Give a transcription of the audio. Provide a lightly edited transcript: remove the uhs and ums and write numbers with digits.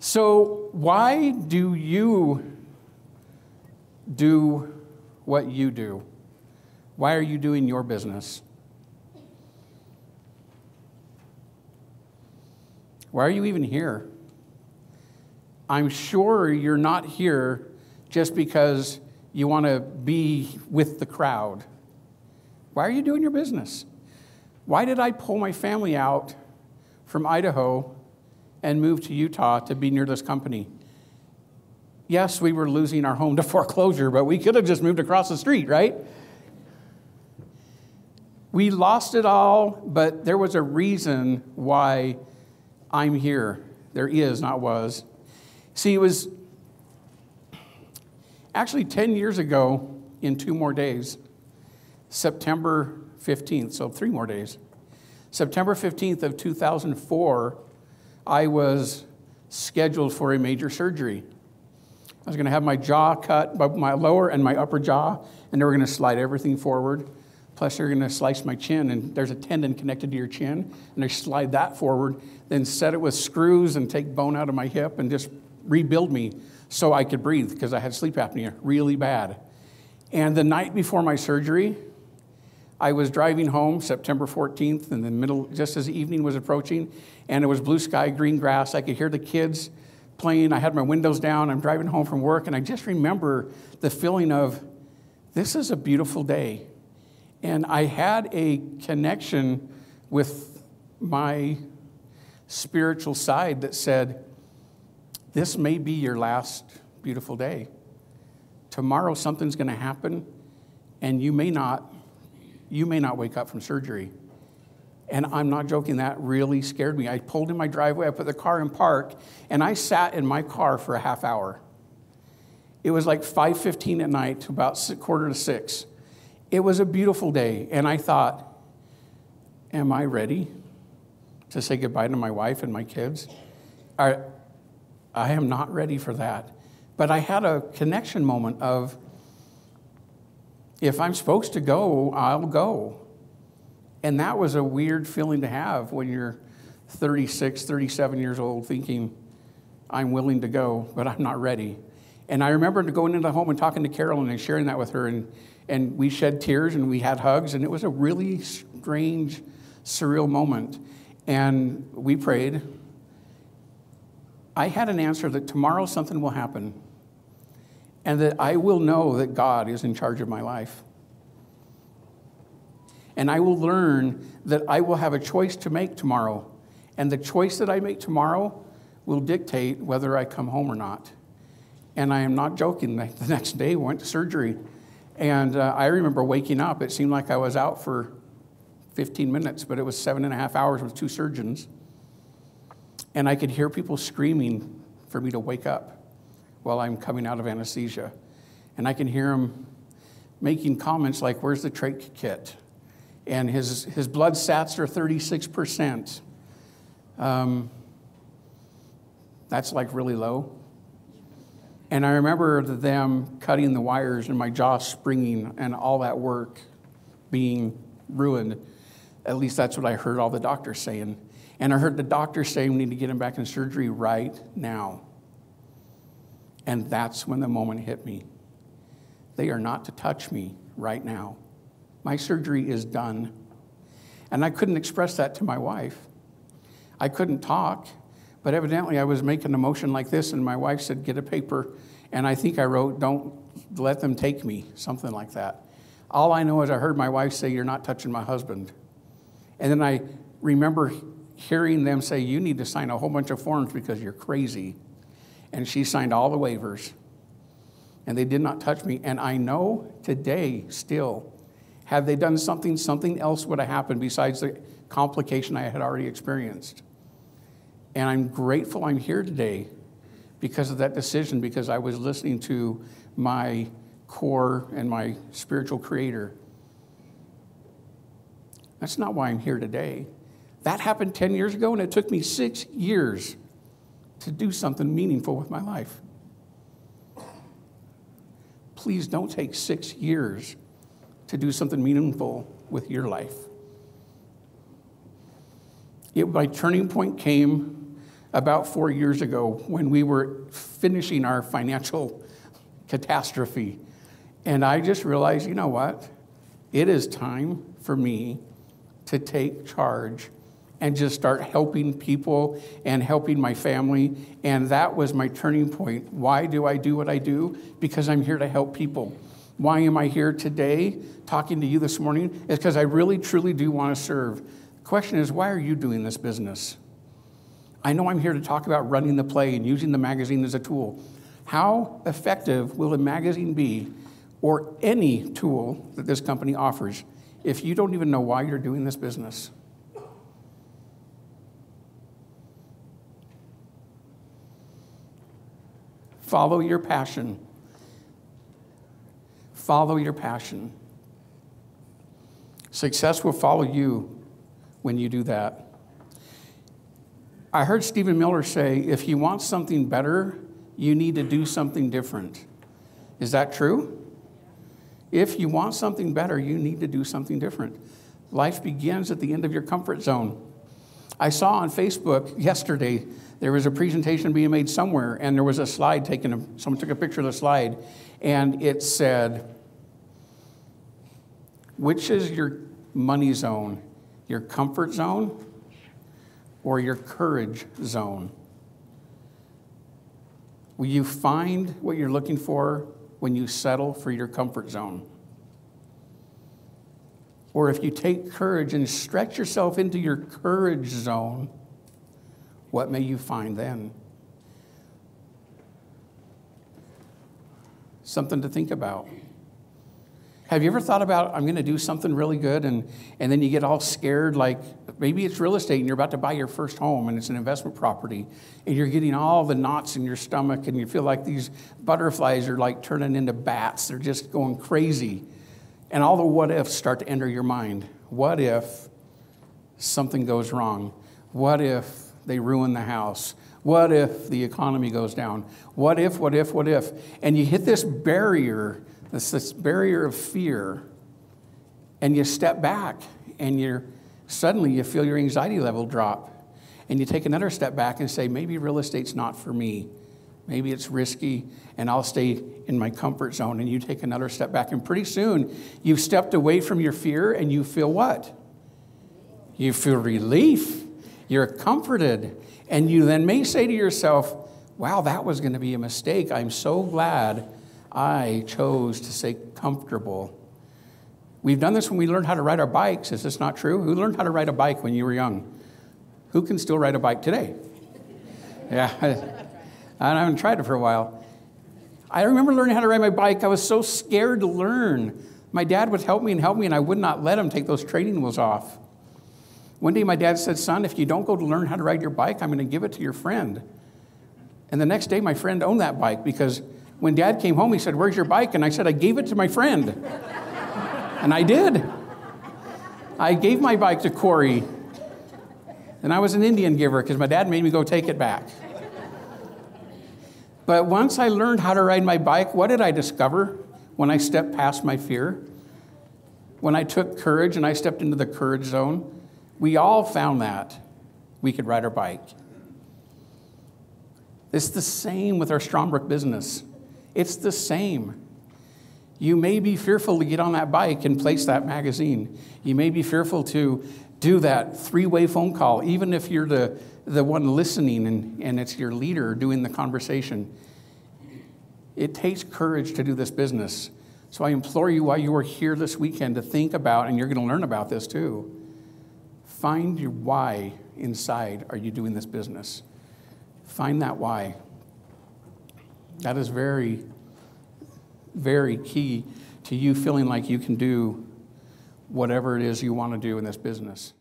So why do you do what you do? Why are you doing your business? Why are you even here? I'm sure you're not here just because you want to be with the crowd. Why are you doing your business? Why did I pull my family out from Idaho and move to Utah to be near this company? Yes, we were losing our home to foreclosure, but we could have just moved across the street, right? We lost it all, but there was a reason why I'm here. There is, not was. See, it was actually 10 years ago in 2 more days, September 15th, so 3 more days. September 15th of 2004, I was scheduled for a major surgery. I was going to have my jaw cut, my lower and my upper jaw, and they were going to slide everything forward. Plus, they're going to slice my chin, and there's a tendon connected to your chin, and they slide that forward, then set it with screws and take bone out of my hip and just rebuild me so I could breathe because I had sleep apnea really bad. And the night before my surgery, I was driving home September 14th in the middle, just as the evening was approaching, and it was blue sky, green grass. I could hear the kids playing. I had my windows down. I'm driving home from work, and I just remember the feeling of, this is a beautiful day. And I had a connection with my spiritual side that said, this may be your last beautiful day. Tomorrow something's going to happen, and you may not wake up from surgery. And I'm not joking, that really scared me. I pulled in my driveway, I put the car in park, and I sat in my car for a half hour. It was like 5:15 at night, about 5:45. It was a beautiful day, and I thought, am I ready to say goodbye to my wife and my kids? I am not ready for that. But I had a connection moment of, if I'm supposed to go, I'll go. And that was a weird feeling to have when you're 36, 37 years old, thinking, I'm willing to go, but I'm not ready. And I remember going into the home and talking to Carolyn and sharing that with her, and we shed tears and we had hugs, and it was a really strange, surreal moment. And we prayed. I had an answer that tomorrow something will happen, and that I will know that God is in charge of my life. And I will learn that I will have a choice to make tomorrow. And the choice that I make tomorrow will dictate whether I come home or not. And I am not joking. The next day, I went to surgery. And I remember waking up. It seemed like I was out for 15 minutes, but it was 7.5 hours with 2 surgeons. And I could hear people screaming for me to wake up while I'm coming out of anesthesia. And I can hear them making comments like, where's the trach kit? And his blood sats are 36%. That's like really low. And I remember them cutting the wires and my jaw springing and all that work being ruined. At least that's what I heard all the doctors saying. And I heard the doctors say we need to get him back in surgery right now. And that's when the moment hit me. They are not to touch me right now. My surgery is done. And I couldn't express that to my wife. I couldn't talk, but evidently I was making a motion like this, and my wife said, get a paper. And I think I wrote, don't let them take me, something like that. All I know is I heard my wife say, you're not touching my husband. And then I remember hearing them say, you need to sign a whole bunch of forms because you're crazy. And she signed all the waivers. And they did not touch me. And I know today still, had they done something else would have happened besides the complication I had already experienced. And I'm grateful I'm here today because of that decision, because I was listening to my core and my spiritual creator. That's not why I'm here today. That happened 10 years ago, and it took me 6 years to do something meaningful with my life. Please don't take 6 years to do something meaningful with your life. My turning point came about 4 years ago when we were finishing our financial catastrophe. And I just realized, you know what? It is time for me to take charge and just start helping people and helping my family. And that was my turning point. Why do I do what I do? Because I'm here to help people. Why am I here today talking to you this morning? It's because I really, truly do want to serve. The question is, why are you doing this business? I know I'm here to talk about running the play and using the magazine as a tool. How effective will a magazine be, or any tool that this company offers, if you don't even know why you're doing this business? Follow your passion. Follow your passion. Success will follow you when you do that. I heard Stephen Miller say, if you want something better, you need to do something different. Is that true? If you want something better, you need to do something different. Life begins at the end of your comfort zone. I saw on Facebook yesterday, there was a presentation being made somewhere, and there was a slide someone took a picture of the slide, and it said, which is your money zone, your comfort zone or your courage zone? Will you find what you're looking for when you settle for your comfort zone? Or if you take courage and stretch yourself into your courage zone, what may you find then? Something to think about. Have you ever thought about, I'm going to do something really good, and then you get all scared, like maybe it's real estate and you're about to buy your first home and it's an investment property, and you're getting all the knots in your stomach and you feel like these butterflies are like turning into bats. They're just going crazy. And all the what ifs start to enter your mind. What if something goes wrong? What if they ruin the house? What if the economy goes down? What if? And you hit this barrier, this barrier of fear, and you step back, and suddenly you feel your anxiety level drop, and you take another step back and say, maybe real estate's not for me. Maybe it's risky, and I'll stay in my comfort zone. And you take another step back, and pretty soon you've stepped away from your fear, and you feel what? You feel relief. You're comforted. And you then may say to yourself, wow, that was going to be a mistake. I'm so glad I chose to stay comfortable. We've done this when we learned how to ride our bikes. Is this not true? Who learned how to ride a bike when you were young? Who can still ride a bike today? Yeah, I haven't tried it for a while. I remember learning how to ride my bike. I was so scared to learn. My dad would help me, and I would not let him take those training wheels off. One day my dad said, son, if you don't go to learn how to ride your bike, I'm going to give it to your friend. And the next day my friend owned that bike, because when Dad came home, he said, where's your bike? And I said, I gave it to my friend. And I did. I gave my bike to Corey. And I was an Indian giver because my dad made me go take it back. But once I learned how to ride my bike, what did I discover when I stepped past my fear? When I took courage and I stepped into the courage zone, we all found that we could ride our bike. It's the same with our Strongbrook business. It's the same. You may be fearful to get on that bike and place that magazine. You may be fearful to do that three-way phone call, even if you're the one listening and it's your leader doing the conversation. It takes courage to do this business. So I implore you, while you are here this weekend, to think about, and you're going to learn about this too, find your why inside are you doing this business. Find that why. That is very, very key to you feeling like you can do whatever it is you want to do in this business.